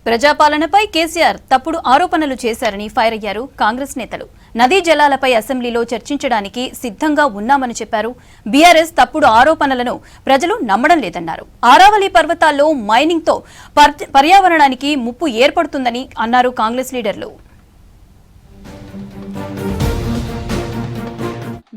ప్రజాపాలనపై కేసీఆర్ తప్పుడు ఆరోపణలు చేశారని ఫైర్ అయ్యారు కాంగ్రెస్ నేతలు. నదీ జలాలపై అసెంబ్లీలో చర్చించడానికి సిద్ధంగా ఉన్నామని చెప్పారు. బీఆర్ఎస్ తప్పుడు ఆరోపణలను ప్రజలు నమ్మడం లేదన్నారు. ఆరావళి పర్వతాల్లో మైనింగ్తో పర్యావరణానికి ముప్పు ఏర్పడుతుందని అన్నారు కాంగ్రెస్ లీడర్లు.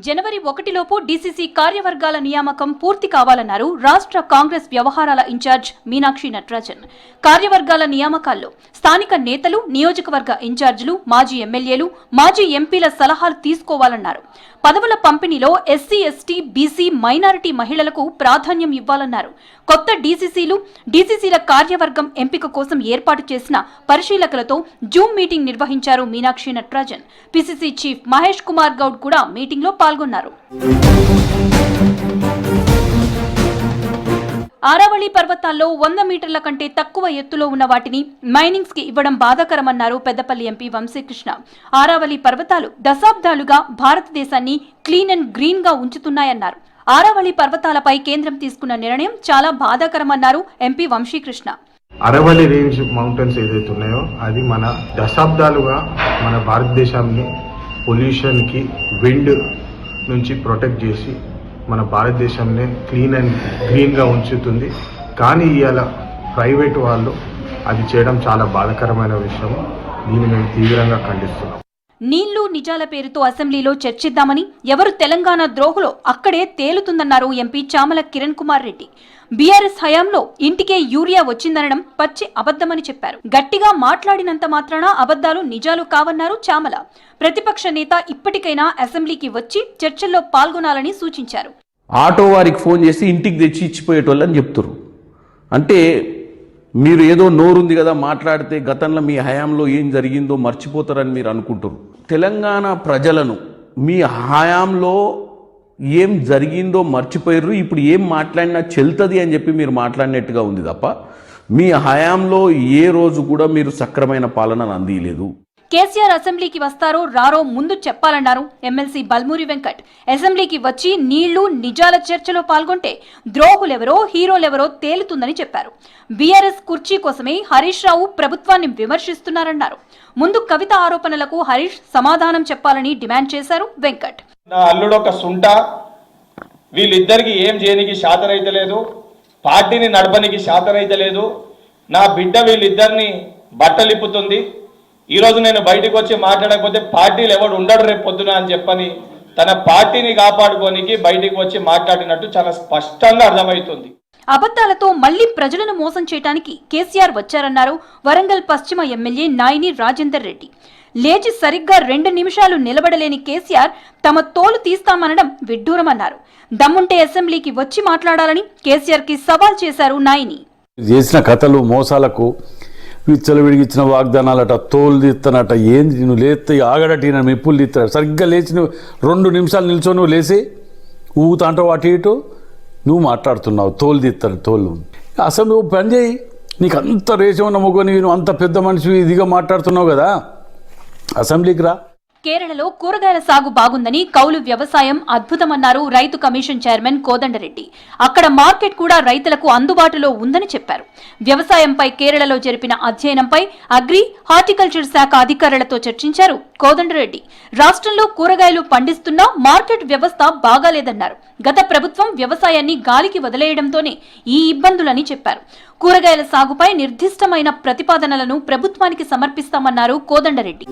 జనవరి 1లోపు డీసీసీ కార్యవర్గాల నియామకం పూర్తి కావాలన్నారు రాష్ట్ర కాంగ్రెస్ వ్యవహారాల ఇన్ఛార్జ్ మీనాక్షి నటరాజన్. కార్యవర్గాల నియామకాల్లో స్థానిక నేతలు, నియోజకవర్గ ఇన్ఛార్జీలు, మాజీ ఎమ్మెల్యేలు, మాజీ ఎంపీల సలహాలు తీసుకోవాలన్నారు. పదవుల పంపిణీలో ఎస్సీ, ఎస్టీ, బీసీ, మైనారిటీ మహిళలకు ప్రాధాన్యం ఇవ్వాలన్నారు. కొత్త డీసీసీల కార్యవర్గం ఎంపిక కోసం ఏర్పాటు చేసిన పరిశీలకులతో జూమ్ మీటింగ్ నిర్వహించారు మీనాక్షి నటరాజన్. పీసీసీ చీఫ్ మహేష్ కుమార్ గౌడ్ కూడా మీటింగ్లో పాల్గొన్నారు. ఆరావళి పర్వతాల్లో 100 మీటర్ల కంటే తక్కువ ఎత్తులో ఉన్న వాటిని మైనింగ్స్ కి ఇవ్వడం బాధాకరమన్నారు పెద్దపల్లి ఎంపీ వంశీకృష్ణ. ఆరావళి పర్వతాలు దశాబ్దాలుగా భారతదేశాన్ని క్లీన్ అండ్ గ్రీన్ గా ఉంచుతున్నాయన్నారు. ఆరావళి పర్వతాలపై కేంద్రం తీసుకున్న నిర్ణయం చాలా బాధాకరమన్నారు MP Vamshikrishna. Aravalli range mountains ఏదైతే ఉన్నాయో అది మన దశాబ్దాలుగా మన భారతదేశాన్ని పొల్యూషన్ కి, విండ్ నుంచి ప్రొటెక్ట్ చేసి మన భారతదేశాన్ని క్లీన్ అండ్ గ్రీన్గా ఉంచుతుంది. కానీ ఇవాళ ప్రైవేట్ వాళ్ళు అది చేయడం చాలా బాధాకరమైన విషయం. దీన్ని మేము తీవ్రంగా ఖండిస్తున్నాం. నీళ్లు నిజాల పేరుతో అసెంబ్లీలో చర్చిద్దామని, ఎవరు తెలంగాణ ద్రోహులో అక్కడే తేలుతుందన్నారు ఎంపీ చామల కిరణ్ కుమార్ రెడ్డి. బీఆర్ఎస్ హయాంలో ఇంటికే యూరియా వచ్చిందనడం పచ్చి అబద్దమని చెప్పారు. గట్టిగా మాట్లాడినంత మాత్రాన అబద్దాలు నిజాలు కావన్నారు చామల. ప్రతిపక్ష నేత ఇప్పటికైనా అసెంబ్లీకి వచ్చి చర్చల్లో పాల్గొనాలని సూచించారు. ఆటో వారికి ఫోన్ చేసి ఇంటికి తెచ్చి ఇచ్చిపోయేటోళ్ళని చెప్తారు. అంటే మీరు ఏదో నోరుంది కదా మాట్లాడితే గతంలో మీ హయాంలో ఏం జరిగిందో మర్చిపోతారని మీరు అనుకుంటారు. తెలంగాణ ప్రజలను మీ హయాంలో ఏం జరిగిందో మర్చిపోయారు. ఇప్పుడు ఏం మాట్లాడినా చెల్తుంది అని చెప్పి మీరు మాట్లాడినట్టుగా ఉంది తప్ప మీ హయాంలో ఏ రోజు కూడా మీరు సక్రమైన పాలనను అందియలేదు. కేసీఆర్ అసెంబ్లీకి వస్తారో రారో ముందు చెప్పాలన్నారు ఎమ్మెల్సీ బల్మూరి వెంకట్. అసెంబ్లీకి వచ్చి నీళ్లు నిజాల చర్చలో పాల్గొంటే ద్రోహులెవరో హీరోలెవరో తేలుతుందని చెప్పారు. బీఆర్ఎస్ కుర్చీ కోసమే హరీష్ రావు ప్రభుత్వాన్ని విమర్శిస్తున్నారన్నారు. ముందు కవిత ఆరోపణలకు హరీష్ సమాధానం చెప్పాలని డిమాండ్ చేశారు వెంకట్. నా అల్లుడొక సుంట, వీళ్ళిద్దరికి ఏం చేయనికి శాతనైతలేదు, పార్టీని నడపనికి శాతనైతలేదు, నా బిడ్డ వీళ్ళిద్దరిని బట్టలిప్పుతుంది. ఈరోజు నేను బయటకు వచ్చి మాట్లాడకపోతే పార్టీలు ఎవడు ఉండడు రేపు పొద్దున అని చెప్పని తన పార్టీని కాపాడుకోనికి బయటకు వచ్చి మాట్లాడినట్టు చాలా స్పష్టంగా అర్థమవుతుంది. అబద్దాలతో మళ్లీ ప్రజలను మోసం చేయడానికి కేసీఆర్ వచ్చారన్నారు వరంగల్ పశ్చిమ ఎమ్మెల్యే నాయిని రాజేందర్ రెడ్డి. లేచి సరిగ్గా 2 నిమిషాలు నిలబడలేని కేసీఆర్ తమ తోలు తీస్తామనడం విడ్డూరమన్నారు. దమ్ముంటే అసెంబ్లీకి వచ్చి మాట్లాడాలని కేసీఆర్ కి సవాల్ చేశారు నాయిని. చేసిన కథలు, మోసాలకు విచ్చలవిడిగిచ్చిన వాగ్దానాలట, తోలు తీస్తానట, ఏంది నువ్వు లేస్తే ఆగడటి మెప్పులు తీస్తాడు. సరిగ్గా లేచి 2 నిమిషాలు నిల్చో నువ్వు లేచి ఊగుతాంటావు అటు ఇటు, నువ్వు మాట్లాడుతున్నావు తోలు తీస్తాను తోలు. అసలు నువ్వు పని చేయి, నీకు అంత రేషం ఉన్న మొగ్గని నువ్వు అంత పెద్ద మనిషి ఇదిగా మాట్లాడుతున్నావు కదా, అసెంబ్లీకి రా. కేరళలో కూరగాయల సాగు బాగుందని, కౌలు వ్యవసాయం అద్భుతమన్నారు రైతు కమిషన్ చైర్మన్ కోదండరెడ్డి. అక్కడ మార్కెట్ కూడా రైతులకు అందుబాటులో ఉందని చెప్పారు. వ్యవసాయంపై కేరళలో జరిపిన అధ్యయనంపై అగ్రి, హార్టికల్చర్ శాఖ అధికారులతో చర్చించారు కోదండరెడ్డి. రాష్ట్రంలో కూరగాయలు పండిస్తున్నా మార్కెట్ వ్యవస్థ బాగాలేదన్నారు. గత ప్రభుత్వం వ్యవసాయాన్ని గాలికి వదిలేయడంతోనే ఈ ఇబ్బందులని చెప్పారు. కూరగాయల సాగుపై నిర్దిష్టమైన ప్రతిపాదనలను ప్రభుత్వానికి సమర్పిస్తామన్నారు కోదండరెడ్డి.